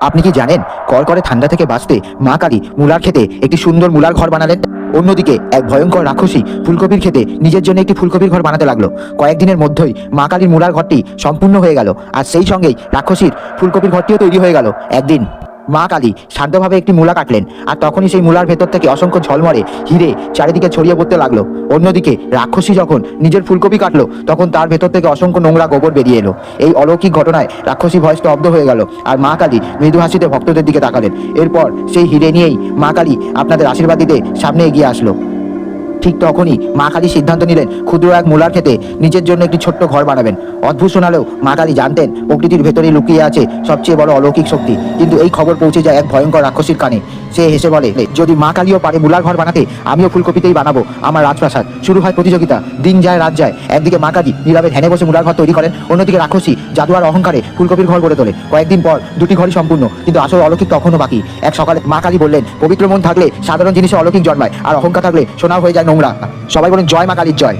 আপনি কি জানেন, কড়কড়ে ঠান্ডা থেকে বাঁচতে মা কালী মূলার খেতে একটি সুন্দর মূলার ঘর বানালেন। অন্যদিকে এক ভয়ঙ্কর রাক্ষসী ফুলকপির খেতে নিজের জন্য একটি ফুলকপির ঘর বানাতে লাগলো। কয়েকদিনের মধ্যেই মা কালীর মূলার ঘরটি সম্পূর্ণ হয়ে গেল, আর সেই সঙ্গেই রাক্ষসীর ফুলকপির ঘরটিও তৈরি হয়ে গেল। একদিন মা কালী শান্তভাবে একটি মূলা কাটলেন, আর তখনই সেই মূলার ভেতর থেকে অসংখ্য ঝলমলে হিরে চারিদিকে ছড়িয়ে পড়তে লাগলো। অন্যদিকে রাক্ষসী যখন নিজের ফুলকপি কাটলো, তখন তার ভেতর থেকে অসংখ্য নোংরা গোবর বেরিয়ে এলো। এই অলৌকিক ঘটনায় রাক্ষসী ভয় স্তব্ধ হয়ে গেল, আর মা কালী মৃদু হাসিতে ভক্তদের দিকে তাকালেন। এরপর সেই হিরে নিয়েই মা কালী আপনাদের আশীর্বাদ দিতে সামনে এগিয়ে আসলো। ঠিক তখনই মা কালী সিদ্ধান্ত নিলেন ক্ষুদ্র এক মূলার খেতে নিজের জন্য একটি ছোট্ট ঘর বানাবেন। অদ্ভুত শোনালেও মা কালী জানতেন প্রকৃতির ভেতরেই লুকিয়ে আছে সবচেয়ে বড় অলৌকিক শক্তি। কিন্তু এই খবর পৌঁছে যায় এক ভয়ঙ্কর রাক্ষসীর কানে। সে হেসে বলে, যদি মা কালীও পারে মূলার ঘর বানাতে, আমিও ফুলকপিতেই বানাবো আমার রাজপ্রাসাদ। শুরু হয় প্রতিযোগিতা, দিন যায় রাত যায়। একদিকে মা কালী নীরবে ধ্যানে বসে মূলার ঘর তৈরি করেন, অন্যদিকে রাক্ষসী জাদু আর অহংকারে ফুলকপির ঘর গড়ে তোলে। কয়েকদিন পর দুটি ঘরই সম্পূর্ণ, কিন্তু আসল অলৌকিক তখনও বাকি। এক সকালে মা কালী বললেন, পবিত্র মন থাকলে সাধারণ জিনিসে অলৌকিক জন্মায়, আর অহংকার থাকলে সোনা হয়ে যায় নোংরা। সবাই বলেন জয় মা কালীর জয়।